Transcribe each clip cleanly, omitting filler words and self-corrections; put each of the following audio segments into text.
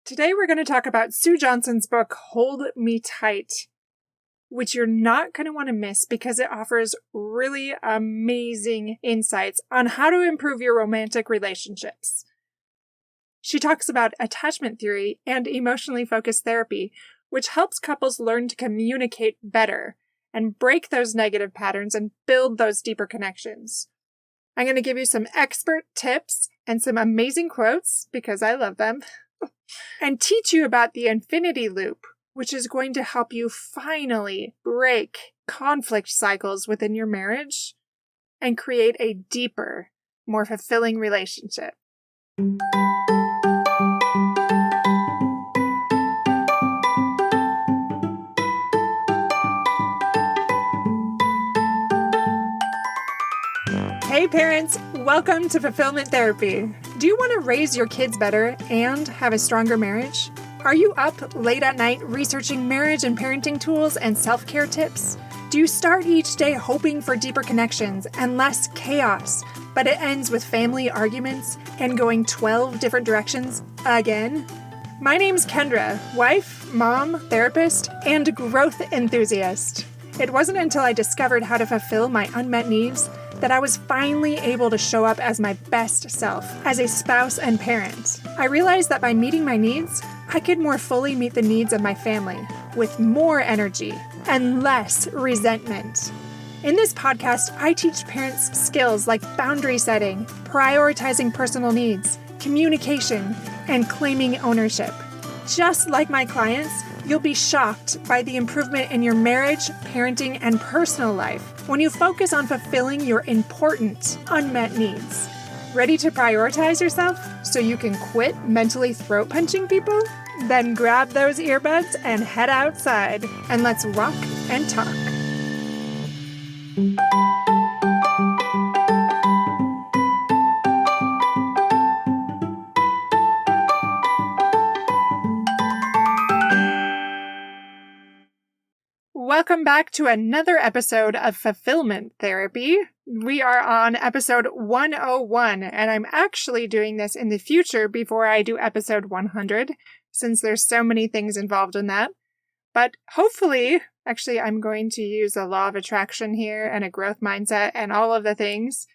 Today we're going to talk about Sue Johnson's book, Hold Me Tight, which you're not going to want to miss because it offers really amazing insights on how to improve your romantic relationships. She talks about attachment theory and emotionally focused therapy, which helps couples learn to communicate better and break those negative patterns and build those deeper connections. I'm going to give you some expert tips and some amazing quotes, because I love them, and teach you about the infinity loop, which is going to help you finally break conflict cycles within your marriage and create a deeper, more fulfilling relationship. Hey parents, welcome to Fulfillment Therapy. Do you want to raise your kids better and have a stronger marriage? Are you up late at night researching marriage and parenting tools and self-care tips? Do you start each day hoping for deeper connections and less chaos, but it ends with family arguments and going 12 different directions again? My name's Kendra, wife, mom, therapist, and growth enthusiast. It wasn't until I discovered how to fulfill my unmet needs that I was finally able to show up as my best self as a spouse and parent. I realized that by meeting my needs, I could more fully meet the needs of my family with more energy and less resentment. In this podcast, I teach parents skills like boundary setting, prioritizing personal needs, communication, and claiming ownership. Just like my clients, you'll be shocked by the improvement in your marriage, parenting, and personal life when you focus on fulfilling your important, unmet needs. Ready to prioritize yourself so you can quit mentally throat punching people? Then grab those earbuds and head outside, and let's walk and talk. Welcome back to another episode of Fulfillment Therapy. We are on episode 101, and I'm actually doing this in the future before I do episode 100, since there's so many things involved in that. But hopefully, actually, I'm going to use a law of attraction here and a growth mindset and all of the things,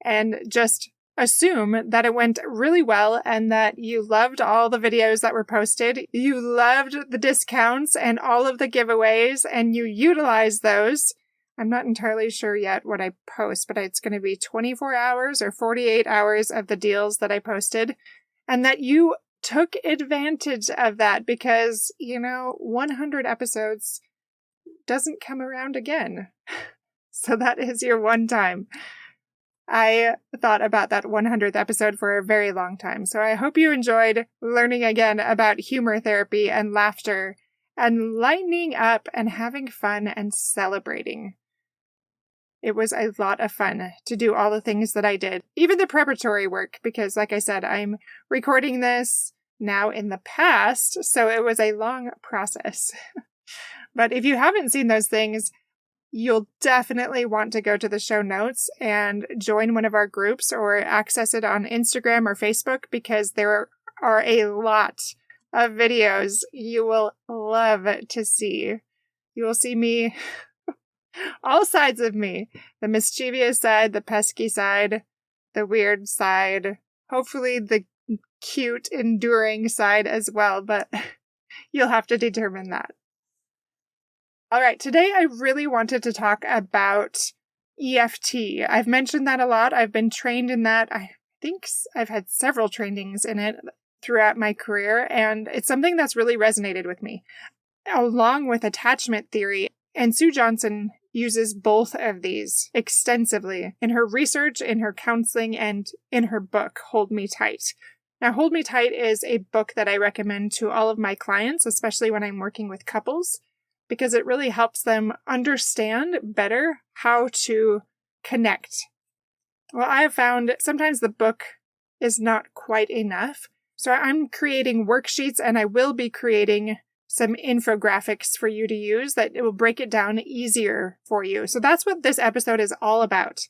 and just assume that it went really well and that you loved all the videos that were posted. You loved the discounts and all of the giveaways, and you utilized those. I'm not entirely sure yet what I post, but it's going to be 24 hours or 48 hours of the deals that I posted, and that you took advantage of that because, 100 episodes doesn't come around again. So that is your one time. I thought about that 100th episode for a very long time, so I hope you enjoyed learning again about humor therapy and laughter and lightening up and having fun and celebrating. It was a lot of fun to do all the things that I did, even the preparatory work, because like I said, I'm recording this now in the past, so it was a long process. But if you haven't seen those things, you'll definitely want to go to the show notes and join one of our groups or access it on Instagram or Facebook, because there are a lot of videos you will love to see. You will see me, all sides of me, the mischievous side, the pesky side, the weird side, hopefully the cute, enduring side as well, but you'll have to determine that. All right, today I really wanted to talk about EFT. I've mentioned that a lot. I've been trained in that. I think I've had several trainings in it throughout my career, and it's something that's really resonated with me, along with attachment theory. And Sue Johnson uses both of these extensively in her research, in her counseling, and in her book, Hold Me Tight. Now, Hold Me Tight is a book that I recommend to all of my clients, especially when I'm working with couples, because it really helps them understand better how to connect. Well, I have found sometimes the book is not quite enough, so I'm creating worksheets, and I will be creating some infographics for you to use that it will break it down easier for you. So that's what this episode is all about,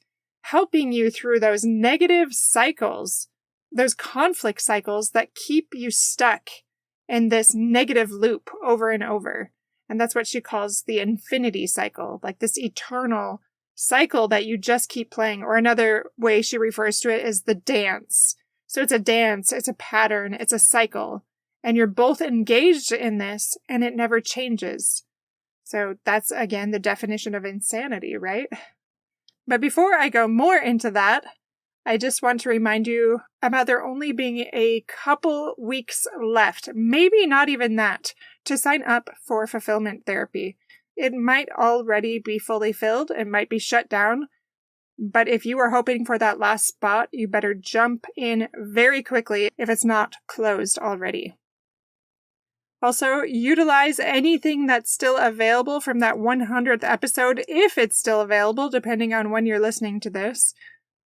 helping you through those negative cycles, those conflict cycles that keep you stuck in this negative loop over and over. And that's what she calls the infinity cycle, like this eternal cycle that you just keep playing. Or another way she refers to it is the dance. So it's a dance, it's a pattern, it's a cycle. And you're both engaged in this and it never changes. So that's, again, the definition of insanity, right? But before I go more into that, I just want to remind you about there only being a couple weeks left, maybe not even that, to sign up for fulfillment therapy. It might already be fully filled, it might be shut down, but if you are hoping for that last spot, you better jump in very quickly if it's not closed already. Also, utilize anything that's still available from that 100th episode, if it's still available, depending on when you're listening to this,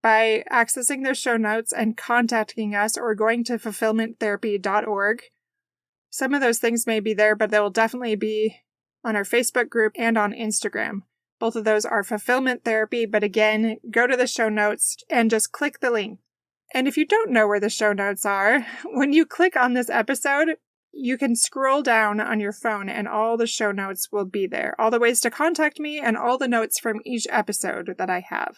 by accessing those show notes and contacting us or going to fulfillmenttherapy.org. Some of those things may be there, but they will definitely be on our Facebook group and on Instagram. Both of those are Fulfillment Therapy, but again, go to the show notes and just click the link. And if you don't know where the show notes are, when you click on this episode, you can scroll down on your phone and all the show notes will be there. All the ways to contact me and all the notes from each episode that I have.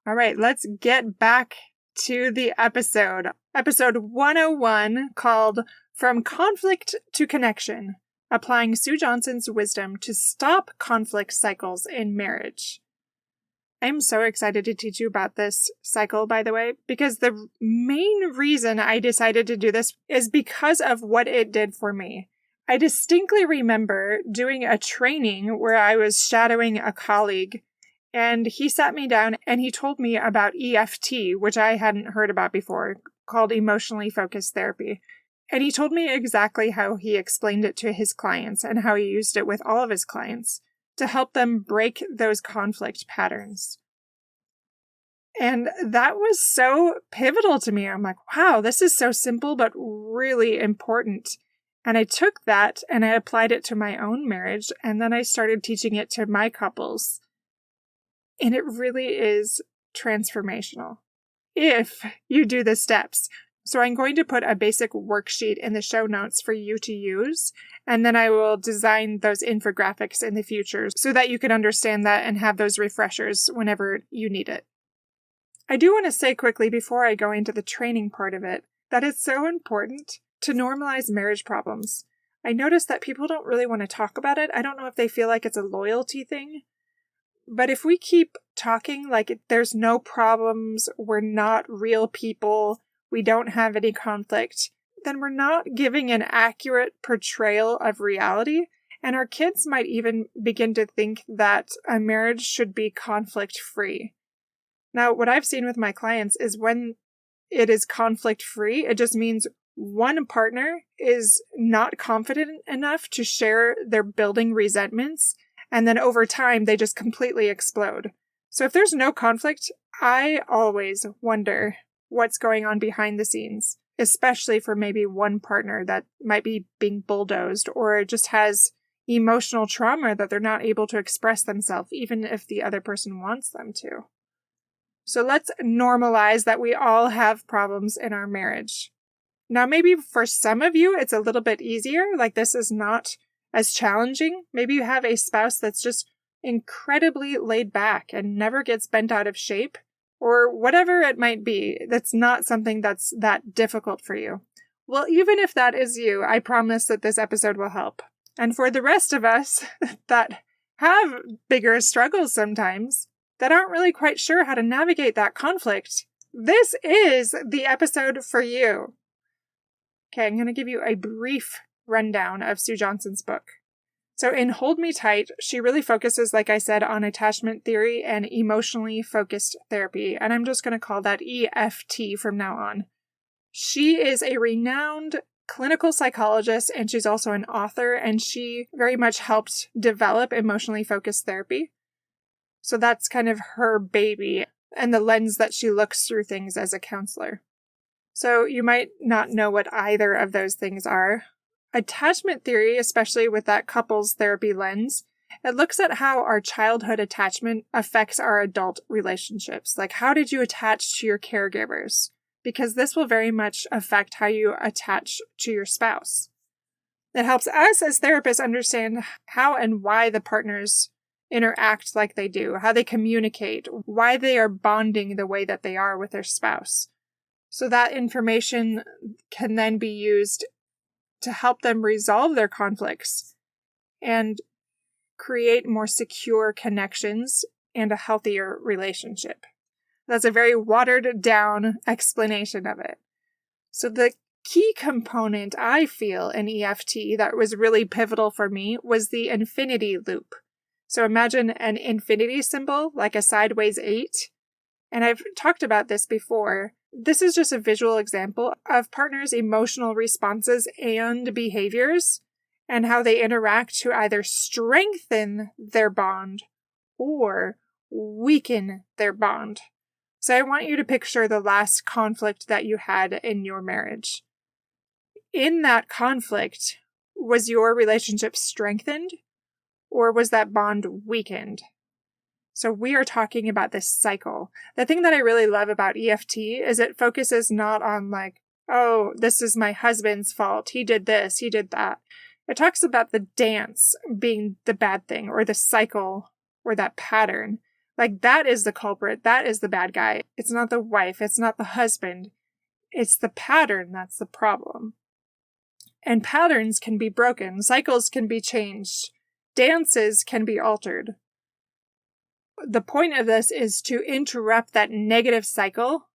All right, let's get back to the episode. Episode 101, called From Conflict to Connection, Applying Sue Johnson's Wisdom to Stop Conflict Cycles in Marriage. I'm so excited to teach you about this cycle, by the way, because the main reason I decided to do this is because of what it did for me. I distinctly remember doing a training where I was shadowing a colleague, and he sat me down and he told me about EFT, which I hadn't heard about before, called emotionally focused therapy. And he told me exactly how he explained it to his clients and how he used it with all of his clients to help them break those conflict patterns. And that was so pivotal to me. I'm like, wow, this is so simple, but really important. And I took that and I applied it to my own marriage. And then I started teaching it to my couples. And it really is transformational if you do the steps. So I'm going to put a basic worksheet in the show notes for you to use, and then I will design those infographics in the future so that you can understand that and have those refreshers whenever you need it. I do want to say quickly before I go into the training part of it, that it's so important to normalize marriage problems. I notice that people don't really want to talk about it. I don't know if they feel like it's a loyalty thing. But if we keep talking like there's no problems, we're not real people, we don't have any conflict, then we're not giving an accurate portrayal of reality. And our kids might even begin to think that a marriage should be conflict-free. Now, what I've seen with my clients is when it is conflict-free, it just means one partner is not confident enough to share their building resentments. And then over time, they just completely explode. So if there's no conflict, I always wonder what's going on behind the scenes, especially for maybe one partner that might be being bulldozed or just has emotional trauma that they're not able to express themselves, even if the other person wants them to. So let's normalize that we all have problems in our marriage. Now, maybe for some of you, it's a little bit easier, like this is not as challenging. Maybe you have a spouse that's just incredibly laid back and never gets bent out of shape, or whatever it might be. That's not something that's that difficult for you. Well, even if that is you, I promise that this episode will help. And for the rest of us that have bigger struggles sometimes, that aren't really quite sure how to navigate that conflict, this is the episode for you. Okay, I'm going to give you a brief rundown of Sue Johnson's book. So in Hold Me Tight, she really focuses, like I said, on attachment theory and emotionally focused therapy. And I'm just going to call that EFT from now on. She is a renowned clinical psychologist, and she's also an author, and she very much helped develop emotionally focused therapy. So that's kind of her baby and the lens that she looks through things as a counselor. So you might not know what either of those things are. Attachment theory, especially with that couples therapy lens, it looks at how our childhood attachment affects our adult relationships. Like, how did you attach to your caregivers? because this will very much affect how you attach to your spouse. It helps us as therapists understand how and why the partners interact like they do, how they communicate, why they are bonding the way that they are with their spouse. So that information can then be used to help them resolve their conflicts and create more secure connections and a healthier relationship. That's a very watered down explanation of it. So the key component I feel in EFT that was really pivotal for me was the infinity loop. So imagine an infinity symbol, like a sideways 8. And I've talked about this before. This is just a visual example of partners' emotional responses and behaviors and how they interact to either strengthen their bond or weaken their bond. So I want you to picture the last conflict that you had in your marriage. In that conflict, was your relationship strengthened or was that bond weakened? So we are talking about this cycle. The thing that I really love about EFT is it focuses not on like, oh, this is my husband's fault. He did this, he did that. It talks about the dance being the bad thing or the cycle or that pattern. Like that is the culprit. That is the bad guy. It's not the wife. It's not the husband. It's the pattern that's the problem. And patterns can be broken. Cycles can be changed. Dances can be altered. The point of this is to interrupt that negative cycle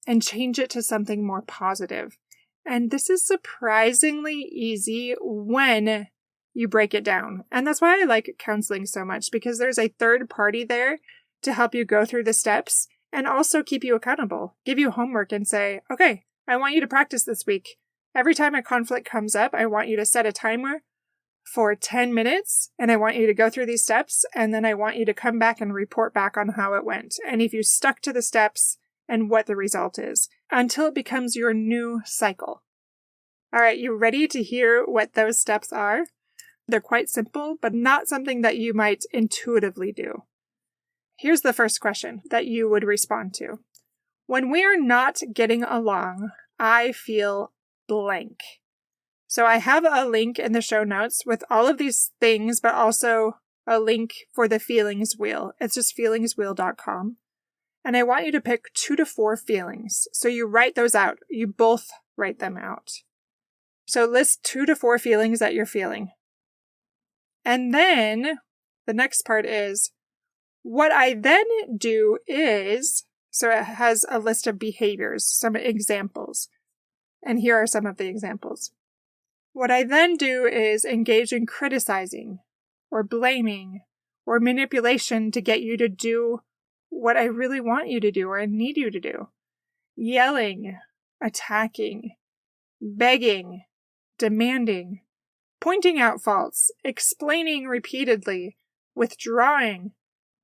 and change it to something more positive. And this is surprisingly easy when you break it down. And that's why I like counseling so much, because there's a third party there to help you go through the steps and also keep you accountable, give you homework and say, okay, I want you to practice this week. Every time a conflict comes up, I want you to set a timer for 10 minutes, and I want you to go through these steps, and then I want you to come back and report back on how it went, and if you stuck to the steps and what the result is, until it becomes your new cycle. All right, you ready to hear what those steps are? They're quite simple, but not something that you might intuitively do. Here's the first question that you would respond to. When we are not getting along, I feel blank. So I have a link in the show notes with all of these things, but also a link for the feelings wheel. It's just feelingswheel.com. And I want you to pick 2 to 4 feelings. So you write those out. You both write them out. So list 2 to 4 feelings that you're feeling. And then the next part is, what I then do is, so it has a list of behaviors, some examples. And here are some of the examples. What I then do is engage in criticizing or blaming or manipulation to get you to do what I really want you to do or I need you to do. Yelling, attacking, begging, demanding, pointing out faults, explaining repeatedly, withdrawing,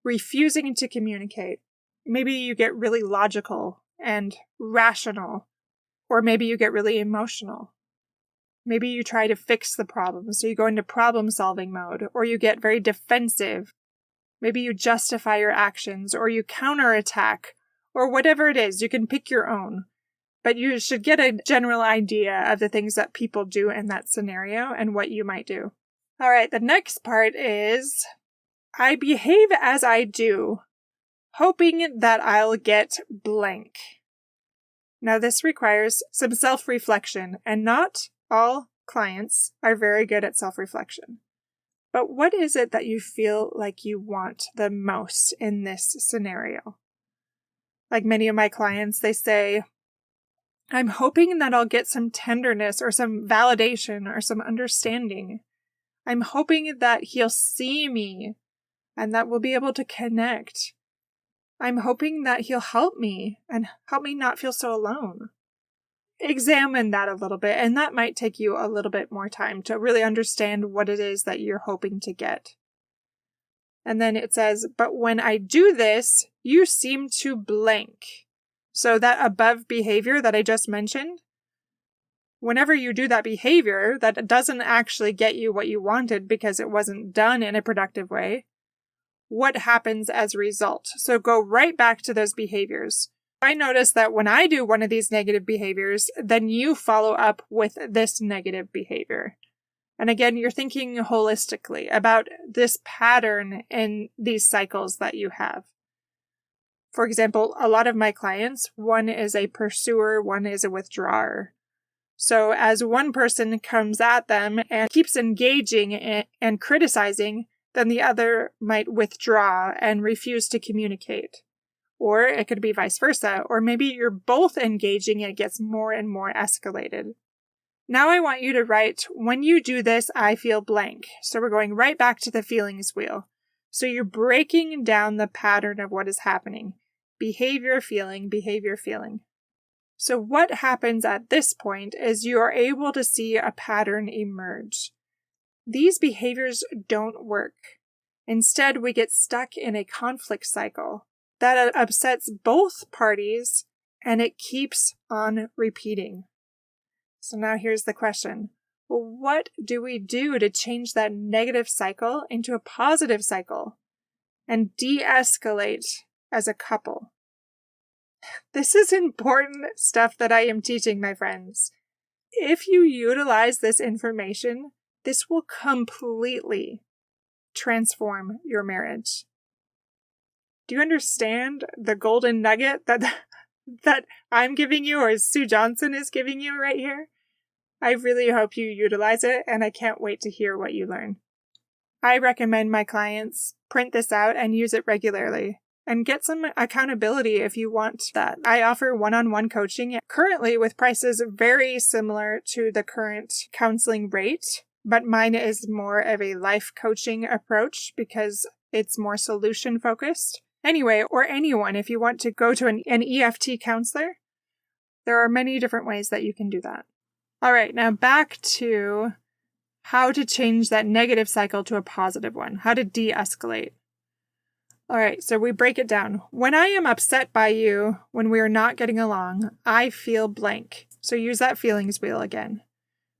refusing to communicate. Maybe you get really logical and rational, or maybe you get really emotional. Maybe you try to fix the problem, so you go into problem-solving mode, or you get very defensive. Maybe you justify your actions, or you counterattack, or whatever it is. You can pick your own. But you should get a general idea of the things that people do in that scenario and what you might do. All right, the next part is, I behave as I do, hoping that I'll get blank. Now, this requires some self-reflection, and not all clients are very good at self-reflection. But what is it that you feel like you want the most in this scenario? Like many of my clients, they say, I'm hoping that I'll get some tenderness or some validation or some understanding. I'm hoping that he'll see me and that we'll be able to connect. I'm hoping that he'll help me and help me not feel so alone. Examine that a little bit, and that might take you a little bit more time to really understand what it is that you're hoping to get. And then it says, but when I do this, you seem to blank. So that above behavior that I just mentioned, whenever you do that behavior that doesn't actually get you what you wanted because it wasn't done in a productive way, what happens as a result? So go right back to those behaviors. I notice that when I do one of these negative behaviors, then you follow up with this negative behavior. And again, you're thinking holistically about this pattern in these cycles that you have. For example, a lot of my clients, one is a pursuer, one is a withdrawer. So as one person comes at them and keeps engaging and criticizing, then the other might withdraw and refuse to communicate. Or it could be vice versa, or maybe you're both engaging and it gets more and more escalated. Now I want you to write, when you do this, I feel blank. So we're going right back to the feelings wheel. So you're breaking down the pattern of what is happening. Behavior, feeling, behavior, feeling. So what happens at this point is you are able to see a pattern emerge. These behaviors don't work. Instead, we get stuck in a conflict cycle that upsets both parties and it keeps on repeating. So now here's the question. Well, what do we do to change that negative cycle into a positive cycle and de-escalate as a couple? This is important stuff that I am teaching, my friends. If you utilize this information, this will completely transform your marriage. Do you understand the golden nugget that I'm giving you, or Sue Johnson is giving you right here? I really hope you utilize it, and I can't wait to hear what you learn. I recommend my clients print this out and use it regularly, and get some accountability if you want that. I offer one-on-one coaching currently with prices very similar to the current counseling rate, but mine is more of a life coaching approach because it's more solution focused. Anyway, or anyone, if you want to go to an EFT counselor, there are many different ways that you can do that. All right, now back to how to change that negative cycle to a positive one, how to de-escalate. All right, so we break it down. When I am upset by you, when we are not getting along, I feel blank. So use that feelings wheel again.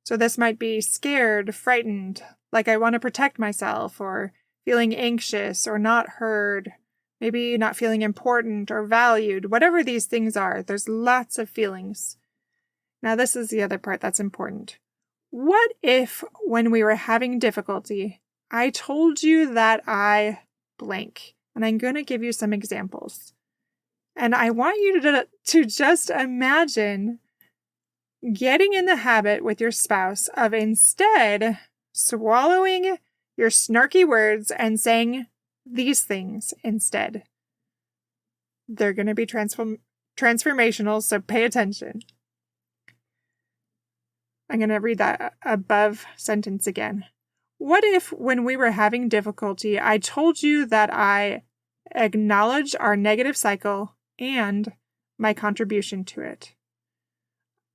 So this might be scared, frightened, like I want to protect myself, or feeling anxious or not heard, maybe not feeling important or valued, whatever these things are. There's lots of feelings. Now this is the other part that's important. What if when we were having difficulty, I told you that I blank? And I'm going to give you some examples. And I want you to just imagine getting in the habit with your spouse of instead swallowing your snarky words and saying these things instead. They're going to be transformational, so pay attention. I'm going to read that above sentence again. What if, when we were having difficulty, I told you that I acknowledge our negative cycle and my contribution to it?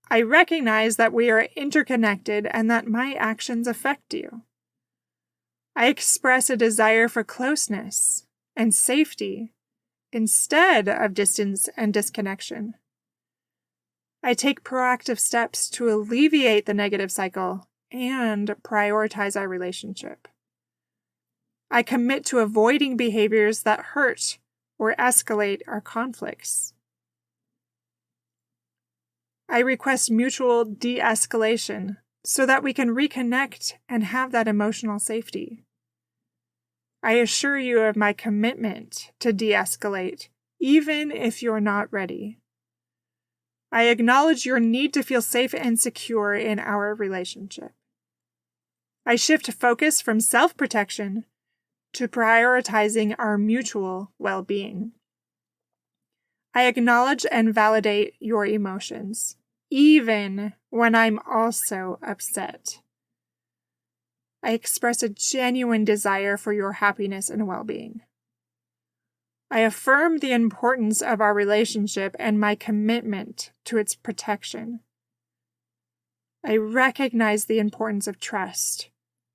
I recognize that we are interconnected and that my actions affect you. I express a desire for closeness and safety instead of distance and disconnection. I take proactive steps to alleviate the negative cycle and prioritize our relationship. I commit to avoiding behaviors that hurt or escalate our conflicts. I request mutual de-escalation so that we can reconnect and have that emotional safety. I assure you of my commitment to de-escalate, even if you're not ready. I acknowledge your need to feel safe and secure in our relationship. I shift focus from self-protection to prioritizing our mutual well-being. I acknowledge and validate your emotions, even when I'm also upset. I express a genuine desire for your happiness and well-being. I affirm the importance of our relationship and my commitment to its protection. I recognize the importance of trust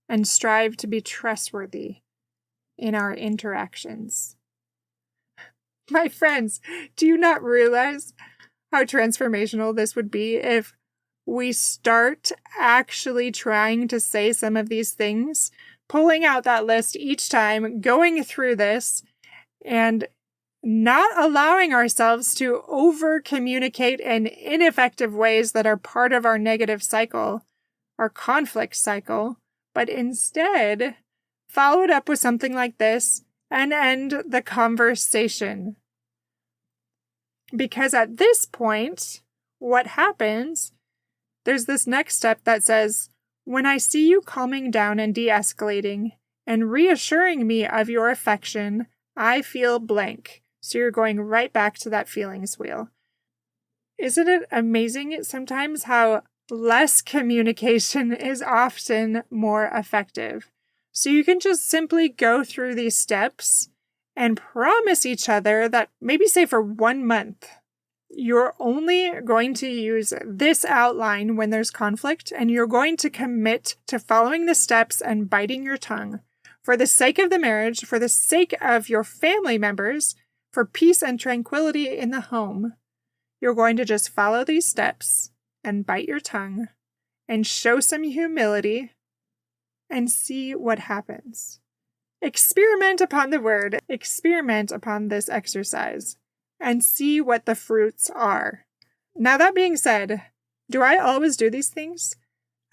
and strive to be trustworthy in our interactions. My friends, do you not realize how transformational this would be if we start actually trying to say some of these things, pulling out that list each time, going through this, and not allowing ourselves to over-communicate in ineffective ways that are part of our negative cycle, our conflict cycle, but instead follow it up with something like this and end the conversation. Because at this point, what happens, there's this next step that says, when I see you calming down and de-escalating and reassuring me of your affection, I feel blank. So you're going right back to that feelings wheel. Isn't it amazing sometimes how less communication is often more effective? So you can just simply go through these steps and promise each other that maybe say for 1 month, you're only going to use this outline when there's conflict, and you're going to commit to following the steps and biting your tongue for the sake of the marriage, for the sake of your family members, for peace and tranquility in the home. You're going to just follow these steps and bite your tongue and show some humility and see what happens. Experiment upon the word, experiment upon this exercise, and see what the fruits are. Now, that being said, do I always do these things?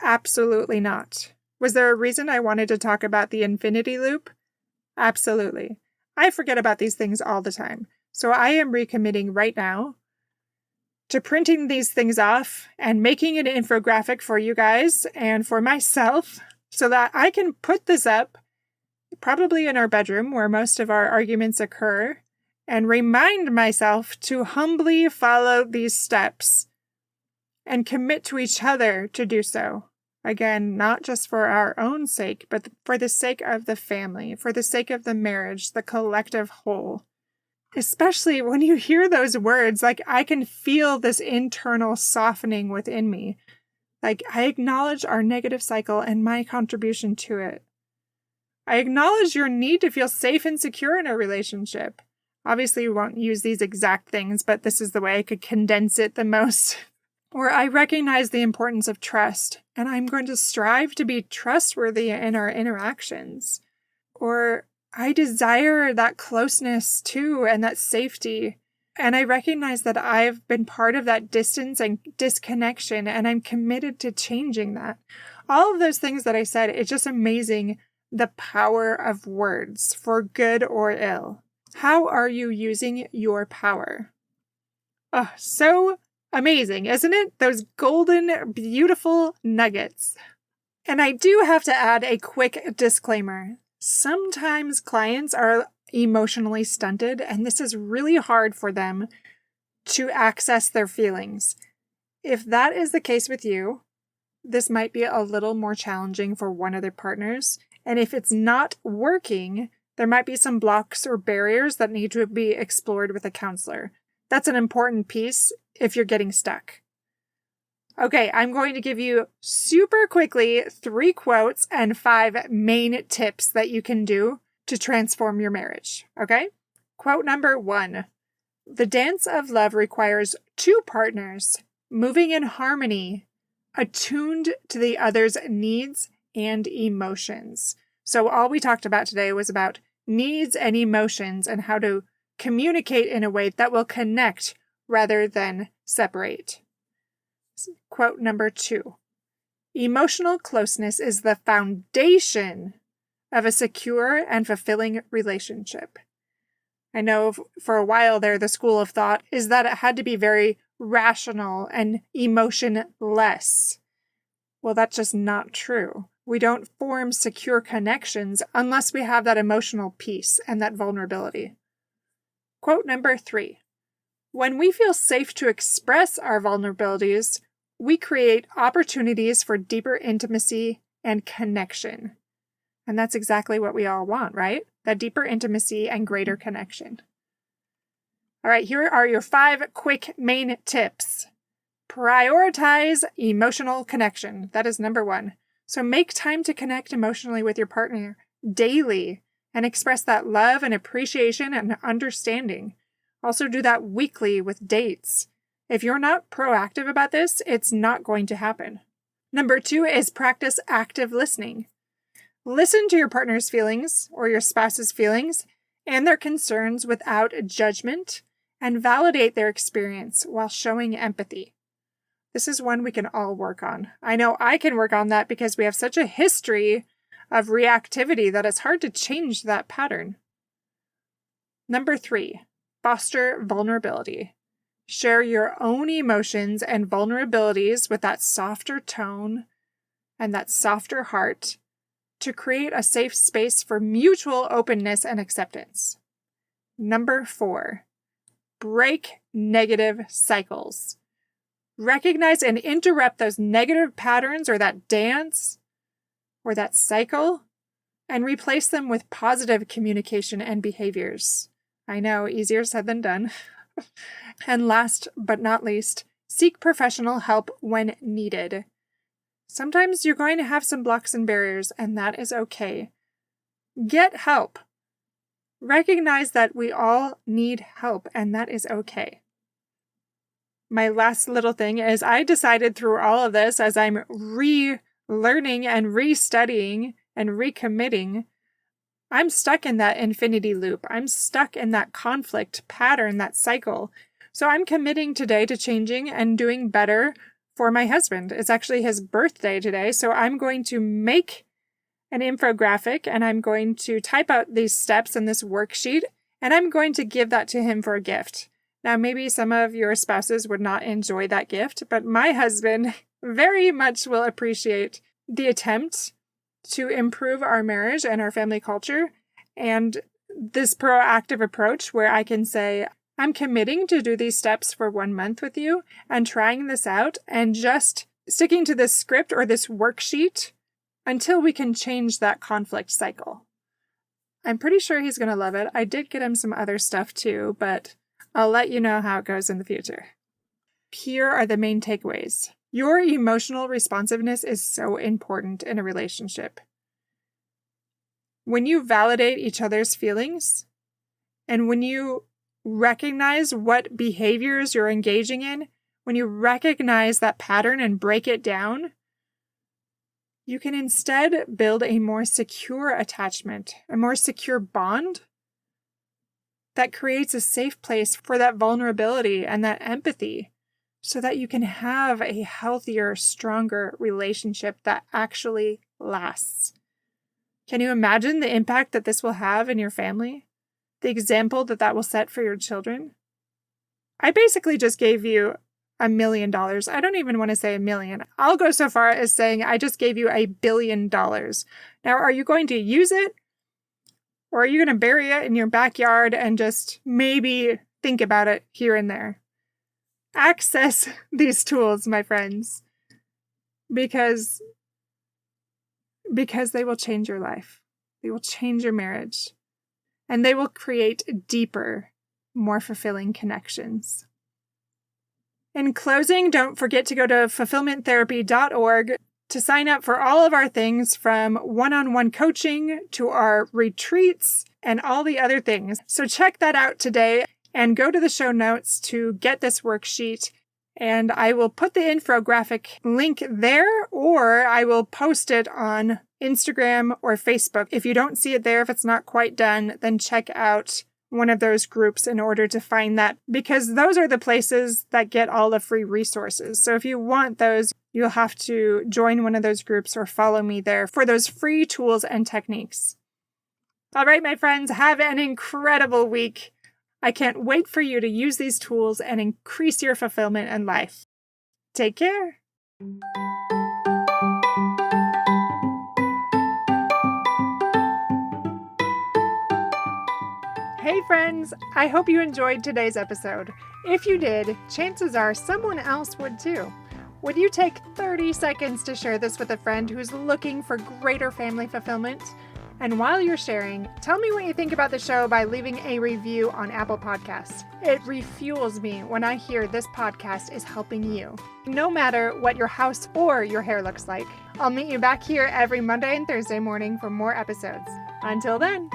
Absolutely not. Was there a reason I wanted to talk about the infinity loop? Absolutely. I forget about these things all the time. So I am recommitting right now to printing these things off and making an infographic for you guys and for myself so that I can put this up probably in our bedroom where most of our arguments occur and remind myself to humbly follow these steps and commit to each other to do so. Again, not just for our own sake, but for the sake of the family, for the sake of the marriage, the collective whole. Especially when you hear those words, like I can feel this internal softening within me. Like I acknowledge our negative cycle and my contribution to it. I acknowledge your need to feel safe and secure in a relationship. Obviously, we won't use these exact things, but this is the way I could condense it the most. Or I recognize the importance of trust, and I'm going to strive to be trustworthy in our interactions. Or I desire that closeness too, and that safety. And I recognize that I've been part of that distance and disconnection, and I'm committed to changing that. All of those things that I said, it's just amazing the power of words, for good or ill. How are you using your power? Oh, so amazing, isn't it? Those golden, beautiful nuggets. And I do have to add a quick disclaimer. Sometimes clients are emotionally stunted, and this is really hard for them to access their feelings. If that is the case with you, this might be a little more challenging for one of their partners. And if it's not working, there might be some blocks or barriers that need to be explored with a counselor. That's an important piece if you're getting stuck. Okay, I'm going to give you super quickly 3 quotes and 5 main tips that you can do to transform your marriage. Okay? Quote number 1. The dance of love requires 2 partners moving in harmony, attuned to the other's needs and emotions. So all we talked about today was about needs and emotions and how to communicate in a way that will connect rather than separate. Quote number 2. Emotional closeness is the foundation of a secure and fulfilling relationship. I know for a while there, the school of thought is that it had to be very rational and emotionless. Well, that's just not true. We don't form secure connections unless we have that emotional piece and that vulnerability. Quote number 3. When we feel safe to express our vulnerabilities, we create opportunities for deeper intimacy and connection. And that's exactly what we all want, right? That deeper intimacy and greater connection. All right, here are your 5 quick main tips. Prioritize emotional connection. That is number 1. So make time to connect emotionally with your partner daily and express that love and appreciation and understanding. Also do that weekly with dates. If you're not proactive about this, it's not going to happen. Number 2 is practice active listening. Listen to your partner's feelings or your spouse's feelings and their concerns without judgment, and validate their experience while showing empathy. This is one we can all work on. I know I can work on that because we have such a history of reactivity that it's hard to change that pattern. Number 3, foster vulnerability. Share your own emotions and vulnerabilities with that softer tone and that softer heart to create a safe space for mutual openness and acceptance. Number 4, break negative cycles. Recognize and interrupt those negative patterns or that dance or that cycle and replace them with positive communication and behaviors. I know, easier said than done. And last but not least, seek professional help when needed. Sometimes you're going to have some blocks and barriers, and that is okay. Get help. Recognize that we all need help, and that is okay. My last little thing is I decided through all of this, as I'm relearning and restudying and recommitting, I'm stuck in that infinity loop. I'm stuck in that conflict pattern, that cycle. So I'm committing today to changing and doing better for my husband. It's actually his birthday today, so I'm going to make an infographic and I'm going to type out these steps in this worksheet and I'm going to give that to him for a gift. Now, maybe some of your spouses would not enjoy that gift, but my husband very much will appreciate the attempt to improve our marriage and our family culture and this proactive approach where I can say, I'm committing to do these steps for 1 month with you and trying this out and just sticking to this script or this worksheet until we can change that conflict cycle. I'm pretty sure he's going to love it. I did get him some other stuff too, but I'll let you know how it goes in the future. Here are the main takeaways. Your emotional responsiveness is so important in a relationship. When you validate each other's feelings, and when you recognize what behaviors you're engaging in, when you recognize that pattern and break it down, you can instead build a more secure attachment, a more secure bond that creates a safe place for that vulnerability and that empathy so that you can have a healthier, stronger relationship that actually lasts. Can you imagine the impact that this will have in your family? The example that will set for your children? I basically just gave you $1 million. I don't even want to say 1 million. I'll go so far as saying I just gave you $1 billion. Now, are you going to use it? Or are you going to bury it in your backyard and just maybe think about it here and there? Access these tools, my friends, because they will change your life. They will change your marriage. And they will create deeper, more fulfilling connections. In closing, don't forget to go to fulfillmenttherapy.org to sign up for all of our things from one-on-one coaching to our retreats and all the other things. So check that out today and go to the show notes to get this worksheet. And I will put the infographic link there, or I will post it on Instagram or Facebook. If you don't see it there, if it's not quite done, then check out one of those groups in order to find that, because those are the places that get all the free resources. So if you want those, you'll have to join one of those groups or follow me there for those free tools and techniques. All right, my friends, have an incredible week. I can't wait for you to use these tools and increase your fulfillment in life. Take care. Hey friends, I hope you enjoyed today's episode. If you did, chances are someone else would too. Would you take 30 seconds to share this with a friend who's looking for greater family fulfillment? And while you're sharing, tell me what you think about the show by leaving a review on Apple Podcasts. It refuels me when I hear this podcast is helping you, no matter what your house or your hair looks like. I'll meet you back here every Monday and Thursday morning for more episodes. Until then.